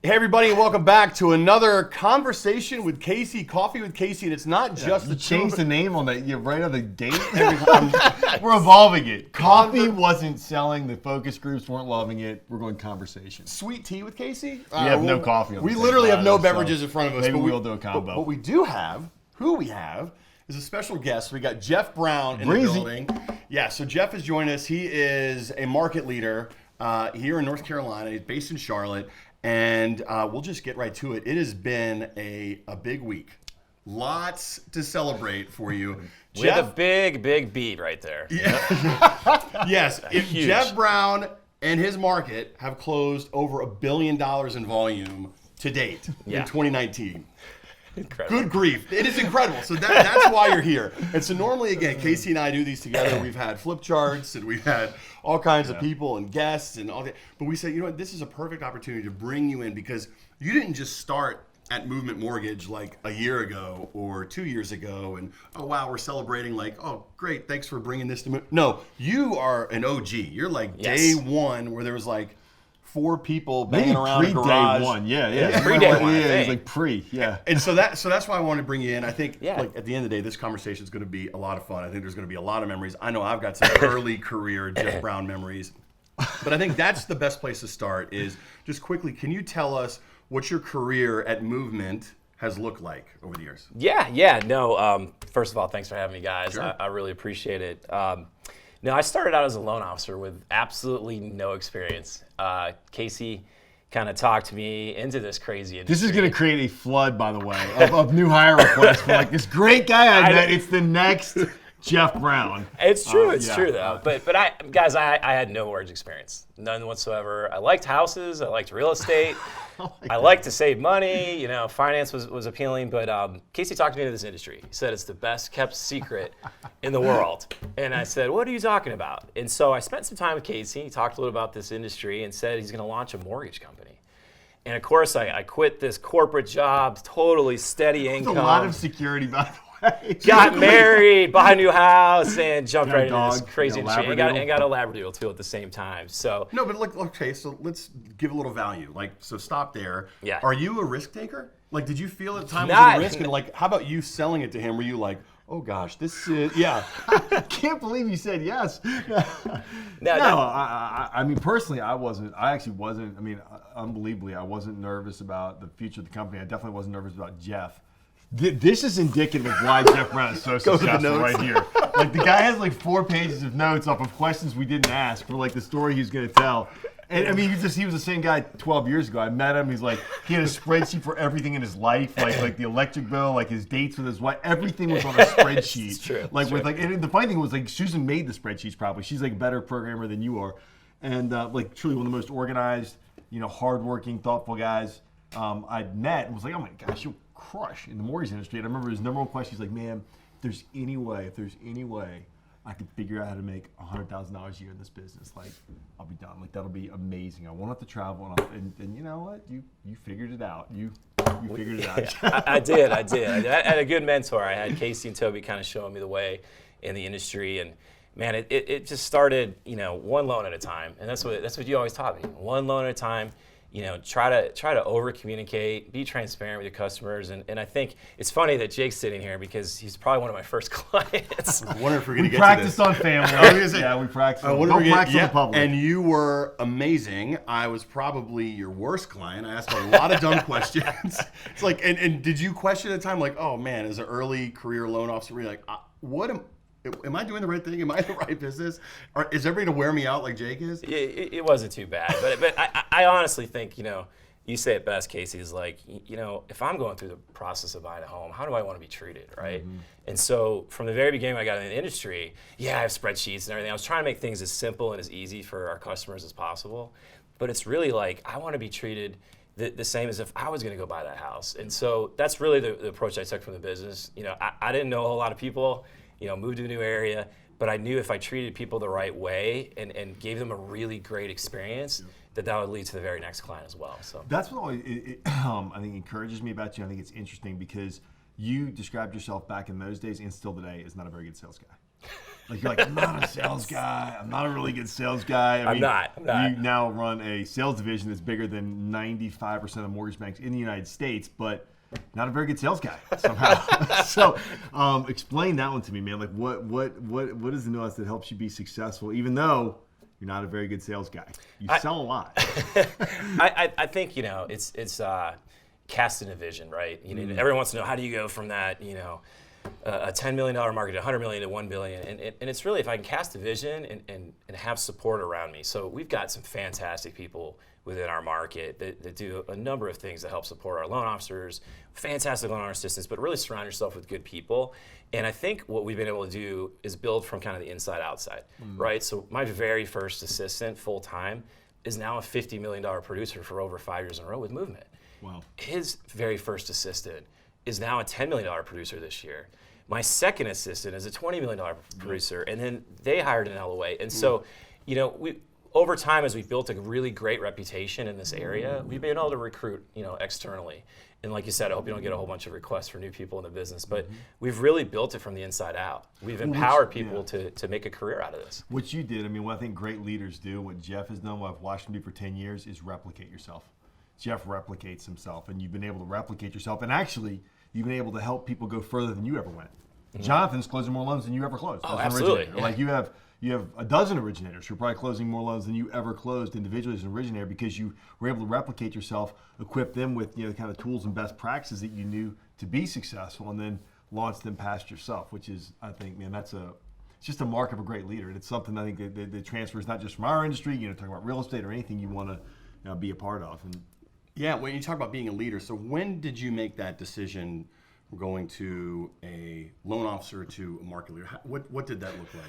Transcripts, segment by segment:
Hey everybody, and welcome back to another conversation with Casey, Coffee with Casey, and it's not just you changed the name on that. You're right on the date. We're evolving it. Coffee wasn't selling. The focus groups weren't loving it. We're going conversation. Sweet tea with Casey. We have no coffee. We literally have no beverages in front of us. Maybe we'll do a combo. But we do have. Who we have is a special guest. We got Geoff Brown in the building. Yeah. So Geoff is joining us. He is a market leader here in North Carolina. He's based in Charlotte. And we'll just get right to it. It has been a big week. Lots to celebrate for you. We had a big beat right there. Yeah. Yes. Geoff Brown and his market have closed over $1 billion in volume to date in 2019. Incredible. Good grief. It is incredible. So that's why you're here. And so normally, again, Casey and I do these together. We've had flip charts and we've had all kinds of people and guests and all that. But we said, you know what, this is a perfect opportunity to bring you in because you didn't just start at Movement Mortgage like a year ago or 2 years ago and, oh, wow, we're celebrating like, oh, great, thanks for bringing this to me. No, you are an OG. You're like day one where there was like 4 people banging around a garage. Day one, yeah. Pre-day one, yeah, it was like pre, yeah. And so that's why I wanted to bring you in. I think like at the end of the day, this conversation is going to be a lot of fun. I think there's going to be a lot of memories. I know I've got some early career Geoff Brown memories. But I think that's the best place to start is just quickly, can you tell us what your career at Movement has looked like over the years? No, first of all, thanks for having me, guys. Sure. I really appreciate it. No, I started out as a loan officer with absolutely no experience. Casey kind of talked me into this crazy industry. This is going to create a flood, by the way, of new hire requests for like this great guy I met. It's the next Geoff Brown. It's true. It's true though. But I had no mortgage experience, none whatsoever. I liked houses. I liked real estate. I like to save money. You know, finance was appealing. But Casey talked me into this industry. He said it's the best kept secret in the world. And I said, what are you talking about? And so I spent some time with Casey. He talked a little about this industry and said he's going to launch a mortgage company. And of course, I quit this corporate job, totally steady income. There's a lot of security, by the way. Got married, bought a new house, and jumped right into this crazy industry. And got a Labradoodle too at the same time. So no, but look, okay. So let's give a little value. Like, so stop there. Yeah. Are you a risk taker? Like, did you feel at the time it was a risk? And like, how about you selling it to him? Were you like, oh gosh, this is I can't believe you said yes. I mean, personally, I wasn't. I actually wasn't. I mean, unbelievably, I wasn't nervous about the future of the company. I definitely wasn't nervous about Geoff. This is indicative of why Geoff Brown is so successful right here. Like the guy has like 4 pages of notes off of questions we didn't ask for like the story he's going to tell. And I mean, he was the same guy 12 years ago. I met him. He's like, he had a spreadsheet for everything in his life, like the electric bill, like his dates with his wife. Everything was on a spreadsheet. It's true. Like with like, and the funny thing was like Susan made the spreadsheets probably. She's like a better programmer than you are, and like truly one of the most organized, hardworking, thoughtful guys I'd met. And was like, oh my gosh, you'll crush in the mortgage industry. And I remember his number one question. He's like, man, if there's any way I could figure out how to make $100,000 a year in this business, like I'll be done. Like that'll be amazing. I won't have to travel, and you know what? You figured it out. You figured it out. I did. I had a good mentor. I had Casey and Toby kind of showing me the way in the industry, and man, it just started, one loan at a time, and that's what you always taught me. One loan at a time. Try to over communicate, be transparent with your customers, and I think it's funny that Jake's sitting here because he's probably one of my first clients. I wonder if we're going to get to this. We practiced on family. Yeah, we practiced. Don't practice on the public. And you were amazing. I was probably your worst client. I asked a lot of dumb questions. It's like, and did you question at the time like, oh man, as an early career loan officer, were you like, am I doing the right thing? Am I in the right business? Or is everybody gonna wear me out like Jake is? It wasn't too bad, but I honestly think you say it best, Casey, is like if I'm going through the process of buying a home, how do I want to be treated, right? Mm-hmm. And so from the very beginning, when I got in the industry, I have spreadsheets and everything. I was trying to make things as simple and as easy for our customers as possible, but it's really like I want to be treated the same as if I was going to go buy that house. And so that's really the approach I took from the business. I didn't know a whole lot of people. Moved to a new area, but I knew if I treated people the right way and gave them a really great experience, that would lead to the very next client as well. So that's what I think encourages me about you. I think it's interesting because you described yourself back in those days and still today as not a very good sales guy. Like you're like, I'm not a sales guy. I'm not a really good sales guy. I'm not. You now run a sales division that's bigger than 95% of mortgage banks in the United States, but not a very good sales guy somehow. So explain that one to me, man. Like what is the nuance that helps you be successful, even though you're not a very good sales guy? You sell a lot. I think, it's casting a vision, right? Everyone wants to know, how do you go from that, a $10 million market to $100 million to $1 billion? And it's really, if I can cast a vision and have support around me. So we've got some fantastic people within our market that do a number of things to help support our loan officers, fantastic loan officer assistants, but really surround yourself with good people. And I think what we've been able to do is build from kind of the inside outside, right? So my very first assistant full time is now a $50 million producer for over 5 years in a row with Movement. Wow. His very first assistant is now a $10 million producer this year. My second assistant is a $20 million producer, and then they hired an LOA. And so, we over time, as we've built a really great reputation in this area, we've been able to recruit, externally. And like you said, I hope you don't get a whole bunch of requests for new people in the business, but we've really built it from the inside out. We've empowered people to make a career out of this. What you did, what I think great leaders do, what Geoff has done, what I've watched him do for 10 years, is replicate yourself. Geoff replicates himself, and you've been able to replicate yourself, and actually, you've been able to help people go further than you ever went. Jonathan's closing more loans than you ever closed. Oh, absolutely. Yeah. Like you have a dozen originators who are probably closing more loans than you ever closed individually as an originator, because you were able to replicate yourself, equip them with the kind of tools and best practices that you knew to be successful, and then launch them past yourself, which is, I think, man, it's just a mark of a great leader. And it's something I think that transfers not just from our industry, talking about real estate or anything you want to be a part of. And yeah, when you talk about being a leader, so when did you make that decision from going to a loan officer to a market leader? What did that look like?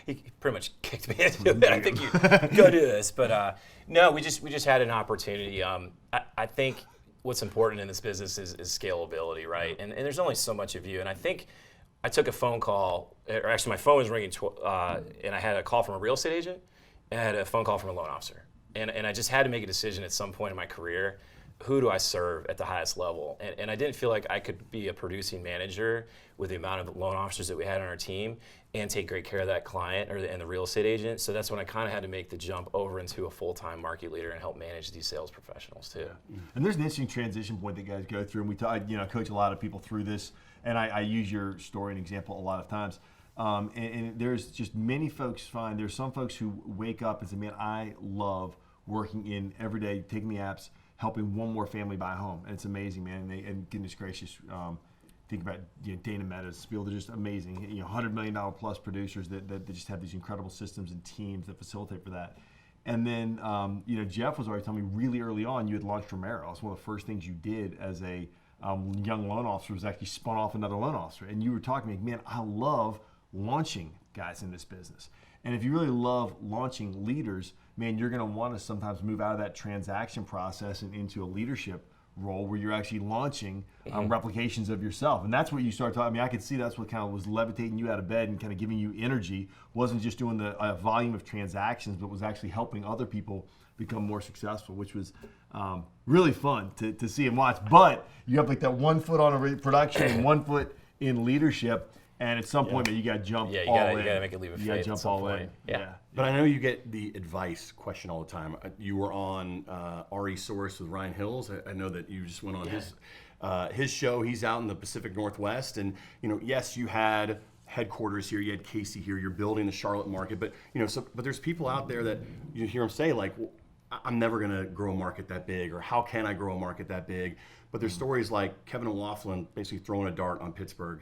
He pretty much kicked me into it. I think you go do this, but no, we just had an opportunity. I think what's important in this business is scalability, right? And there's only so much of you. And I think I took a phone call, or actually my phone was ringing, and I had a call from a real estate agent, and I had a phone call from a loan officer. And I just had to make a decision at some point in my career, who do I serve at the highest level? And I didn't feel like I could be a producing manager with the amount of loan officers that we had on our team and take great care of that client and the real estate agent. So that's when I kind of had to make the jump over into a full-time market leader and help manage these sales professionals too. And there's an interesting transition point that guys go through, and I coach a lot of people through this, and I use your story and example a lot of times. And there's just many folks there's some folks who wake up and say, man, I love working in every day, taking the apps, helping one more family buy a home. And it's amazing, man. And goodness gracious, think about Dana Meadows, people, they're just amazing. $100 million plus producers that just have these incredible systems and teams that facilitate for that. And then, Geoff was already telling me really early on you had launched Romero. It's one of the first things you did as a young loan officer was actually spun off another loan officer. And you were talking to me, man, I love launching guys in this business. And if you really love launching leaders, man, you're going to want to sometimes move out of that transaction process and into a leadership role where you're actually launching replications of yourself. And that's what you start talking. I could see that's what kind of was levitating you out of bed and kind of giving you energy. Wasn't just doing the volume of transactions, but was actually helping other people become more successful, which was really fun to see and watch. But you have like that 1 foot on a production and 1 foot in leadership. And at some point, man, you got to jump all in. Yeah, you got to make a leap of faith. You got to jump all in. Yeah. But I know you get the advice question all the time. You were on RE Source with Ryan Hills. I know that you just went on his show. He's out in the Pacific Northwest, and yes, you had headquarters here. You had Casey here. You're building the Charlotte market, but but there's people out there that you hear them say like, well, I'm never going to grow a market that big, or how can I grow a market that big? But there's stories like Kevin O'Loughlin basically throwing a dart on Pittsburgh,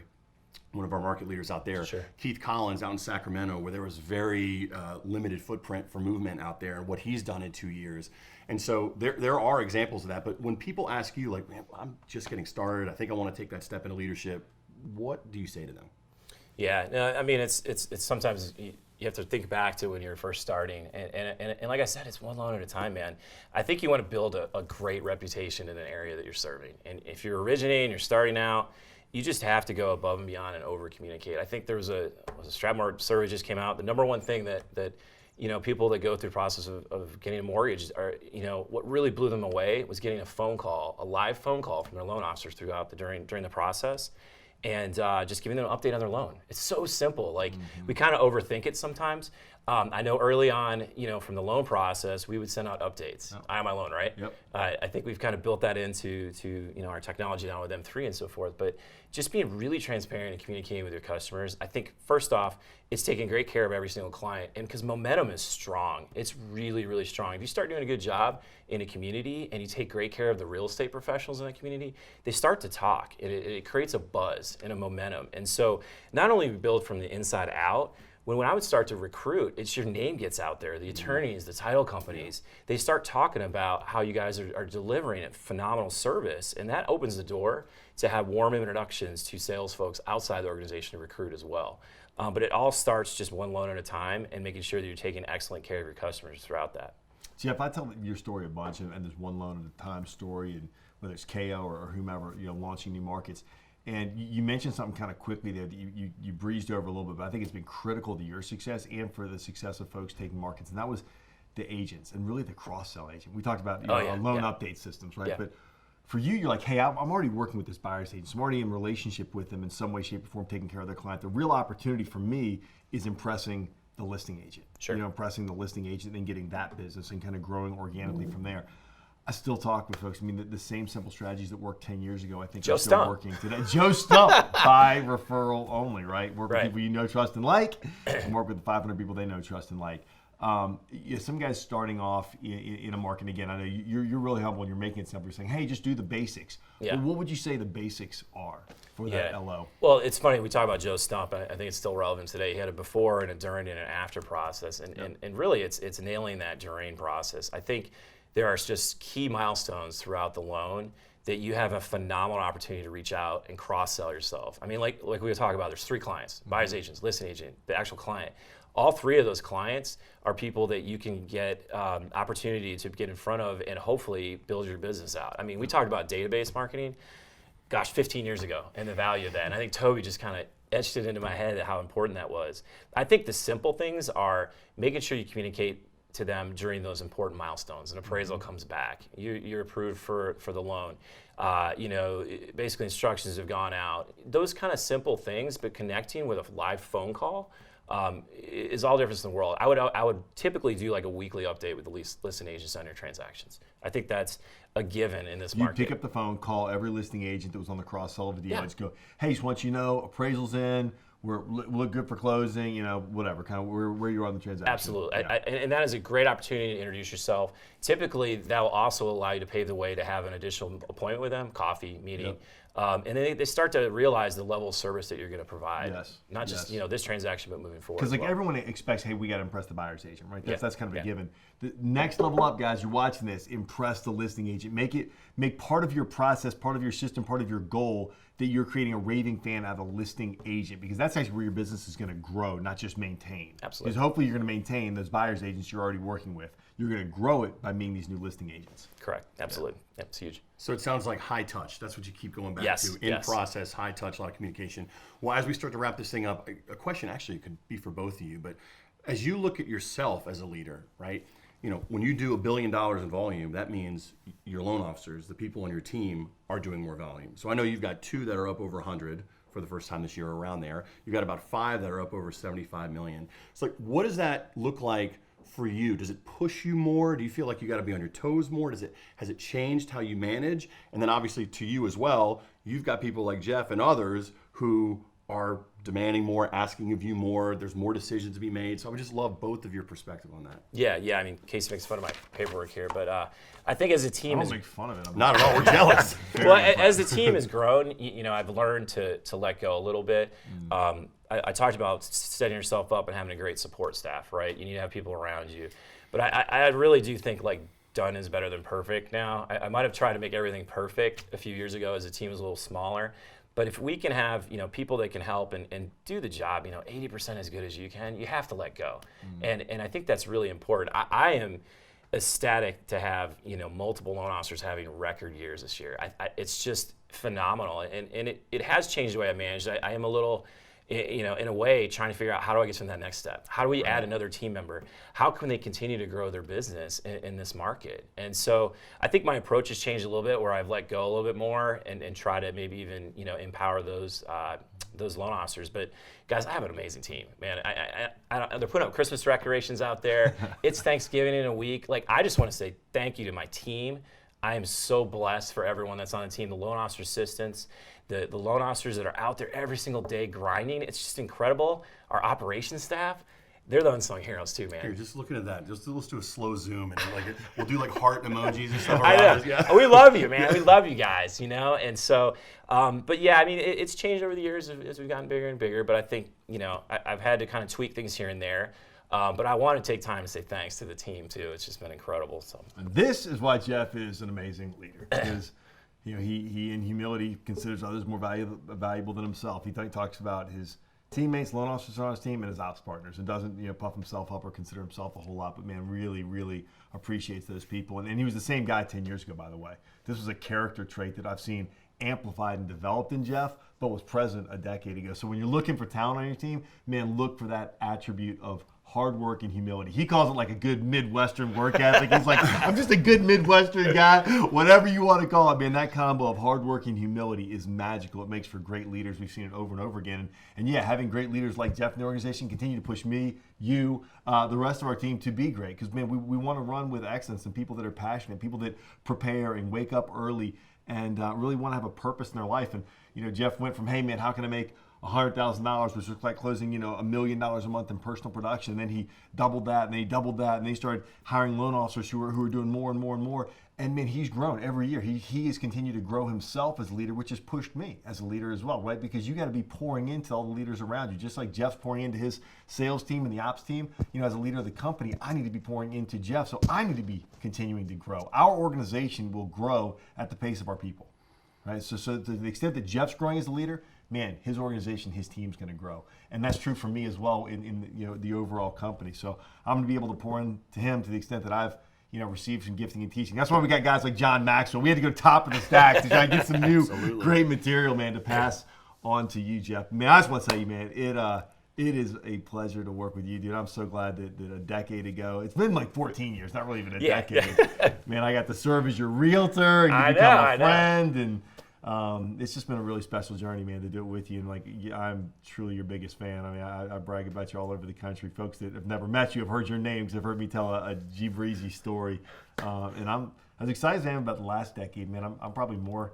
one of our market leaders out there. Sure. Keith Collins out in Sacramento, where there was very limited footprint for movement out there, and what he's done in 2 years. And so there are examples of that. But when people ask you, like, man, I'm just getting started, I think I want to take that step into leadership, what do you say to them? Yeah, no, I mean, it's sometimes you have to think back to when you're first starting. And like I said, it's one loan at a time, man. I think you want to build a great reputation in an area that you're serving. And if you're originating, you're starting out, you just have to go above and beyond and over communicate. I think there was a Stratmore survey just came out. The number one thing that people that go through the process of getting a mortgage are, what really blew them away was getting a live phone call from their loan officers during the process. and just giving them an update on their loan. It's so simple. Like we kind of overthink it sometimes. I know early on, from the loan process, we would send out updates. I have my loan, right? Yep. I think we've kind of built that into our technology now with M3 and so forth. But just being really transparent and communicating with your customers, I think first off, it's taking great care of every single client, and because momentum is strong, it's really, really strong. If you start doing a good job in a community and you take great care of the real estate professionals in that community, they start to talk. It creates a buzz and a momentum. And so not only we build from the inside out, when I would start to recruit, it's your name gets out there. The attorneys, the title companies, they start talking about how you guys are delivering a phenomenal service, and that opens the door to have warm introductions to sales folks outside the organization to recruit as well. But it all starts just one loan at a time and making sure that you're taking excellent care of your customers throughout that. Jeff, I tell your story a bunch, and there's one loan at a time story, and whether it's KO or whomever, launching new markets. And you mentioned something kind of quickly there that you breezed over a little bit, but I think it's been critical to your success and for the success of folks taking markets, and that was the agents and really the cross-sell agent. We talked about loan update systems, right? Yeah. But for you, you're like, hey, I'm already working with this buyer's agent. So I'm already in relationship with them in some way, shape, or form, taking care of their client. The real opportunity for me is impressing the listing agent. Sure. Impressing the listing agent and getting that business and kind of growing organically from there. I still talk with folks. I mean, the same simple strategies that worked 10 years ago, I think are still working today. Joe Stump, by referral only, right? Work with people you know, trust, and like, and work with the 500 people they know, trust, and like. Some guys starting off in a market, again, I know you're really humble and you're making it simple. You're saying, hey, just do the basics. Yeah. Well, what would you say the basics are for that LO? Well, it's funny, we talk about Joe Stump, and I think it's still relevant today. He had a before and a during and an after process, and really it's nailing that during process. I think there are just key milestones throughout the loan that you have a phenomenal opportunity to reach out and cross-sell yourself. I mean, like we were talking about, there's 3 clients: buyer's agents, listing agent, the actual client. All 3 of those clients are people that you can get opportunity to get in front of and hopefully build your business out. I mean, we talked about database marketing, 15 years ago, and the value of that. And I think Toby just kind of etched it into my head how important that was. I think the simple things are making sure you communicate to them during those important milestones. An appraisal comes back. You're approved for the loan. Basically instructions have gone out. Those kind of simple things, but connecting with a live phone call is all difference in the world. I would typically do like a weekly update with the listing agents on your transactions. I think that's a given in this market. You pick up the phone, call every listing agent that was on the cross-sell of the deal. Just go, hey, just want you to know, appraisal's in. We look good for closing, whatever, kind of where you are on the transaction. Absolutely. And that is a great opportunity to introduce yourself. Typically, that will also allow you to pave the way to have an additional appointment with them, coffee, meeting. And then they start to realize the level of service that you're going to provide. Not just this transaction, but moving forward. Because everyone expects, hey, we got to impress the buyer's agent, right? That's kind of a given. The next level up, guys, you're watching this, impress the listing agent. Make part of your process, part of your system, part of your goal that you're creating a raving fan out of a listing agent, because that's actually where your business is going to grow, not just maintain. Absolutely. Because hopefully you're going to maintain those buyer's agents you're already working with. You're going to grow it by meeting these new listing agents. Correct. Absolutely. Yeah, it's huge. So it sounds like high touch. That's what you keep going back Yes, to. In process, high touch, a lot of communication. Well, as we start to wrap this thing up, a question actually could be for both of you, but as you look at yourself as a leader, right? When you do $1 billion in volume, that means your loan officers, the people on your team, are doing more volume. So I know you've got 2 that are up over 100 for the first time this year, around there. You've got about 5 that are up over 75 million. It's like, what does that look like for you? Does it push you more? Do you feel like you got to be on your toes more? Has it changed how you manage? And then obviously to you as well, you've got people like Jeff and others who are demanding more, asking of you more. There's more decisions to be made. So I would just love both of your perspective on that. Yeah. I mean, Casey makes fun of my paperwork here, but I think as a team, I don't make fun of it. Not at all. We're jealous. Well, as the team has grown, I've learned to let go a little bit. I talked about setting yourself up and having a great support staff, right? You need to have people around you. But I really do think like done is better than perfect now. I might have tried to make everything perfect a few years ago as the team was a little smaller. But if we can have people that can help and do the job, 80% as good as you can, you have to let go. And I think that's really important. I am ecstatic to have multiple loan officers having record years this year. It's just phenomenal, and it has changed the way I manage. I am a little in a way, trying to figure out how do I get to that next step? How do we add another team member? How can they continue to grow their business in this market? And so I think my approach has changed a little bit, where I've let go a little bit more and try to maybe even empower those loan officers. But guys, I have an amazing team, man. They're putting up Christmas decorations out there. It's Thanksgiving in a week. Like, I just want to say thank you to my team. I am so blessed for everyone that's on the team, the loan officer assistants, the loan officers that are out there every single day grinding. It's just incredible. Our operations staff, they're the unsung heroes too, man. Here, just looking at that. Let's do a slow zoom and we'll do like heart emojis and stuff I around know. us. Yeah. We love you, man. We love you guys, And so, but yeah, I mean, it's changed over the years as we've gotten bigger and bigger. But I think, I've had to kind of tweak things here and there. But I want to take time to say thanks to the team too. It's just been incredible. So this is why Geoff is an amazing leader, because he in humility considers others more valuable than himself. He talks about his teammates, loan officers on his team, and his ops partners, and doesn't puff himself up or consider himself a whole lot. But man, really, really appreciates those people. And he was the same guy 10 years ago, by the way. This was a character trait that I've seen amplified and developed in Geoff, but was present a decade ago. So when you're looking for talent on your team, man, look for that attribute of hard work and humility. He calls it like a good Midwestern work ethic. He's like, I'm just a good Midwestern guy, whatever you want to call it, man. That combo of hard work and humility is magical. It makes for great leaders. We've seen it over and over again. And yeah, having great leaders like Geoff in the organization continue to push me, you, the rest of our team to be great. Because, man, we want to run with excellence and people that are passionate, people that prepare and wake up early and really want to have a purpose in their life. And, Geoff went from, hey, man, how can I make $100,000, which looks like closing, $1 million a month in personal production. And then he doubled that, and then he doubled that, and then he started hiring loan officers who are doing more and more and more. And man, he's grown every year. He has continued to grow himself as a leader, which has pushed me as a leader as well, right? Because you got to be pouring into all the leaders around you, just like Geoff's pouring into his sales team and the ops team. As a leader of the company, I need to be pouring into Geoff, so I need to be continuing to grow. Our organization will grow at the pace of our people, right? So to the extent that Geoff's growing as a leader, man, his organization, his team's going to grow. And that's true for me as well in the overall company. So I'm going to be able to pour into him to the extent that I've received some gifting and teaching. That's why we got guys like John Maxwell. We had to go top of the stack to try and get some new great material, man, to pass on to you, Geoff. Man, I just want to tell you, man, it is a pleasure to work with you, dude. I'm so glad that a decade ago, it's been like 14 years, not really even a decade. Man, I got to serve as your realtor and you become a friend. And it's just been a really special journey, man, to do it with you. And I'm truly your biggest fan. I mean, I brag about you all over the country. Folks that have never met you have heard your name because they've heard me tell a G Breezy story. And I'm as excited as I am about the last decade, man. I'm probably more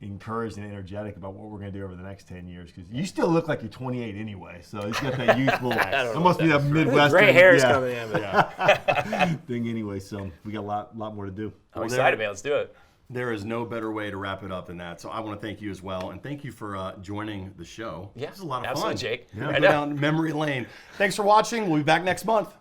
encouraged and energetic about what we're going to do over the next 10 years, because you still look like you're 28 anyway. So it's got that youthful, it must be that Midwestern. Gray hair is coming in. Thing anyway. So we got a lot more to do. I'm excited, man. Let's do it. There is no better way to wrap it up than that. So I want to thank you as well. And thank you for joining the show. Yeah, this is a lot of absolutely, fun. Jake. Yeah, go down memory lane. Thanks for watching. We'll be back next month.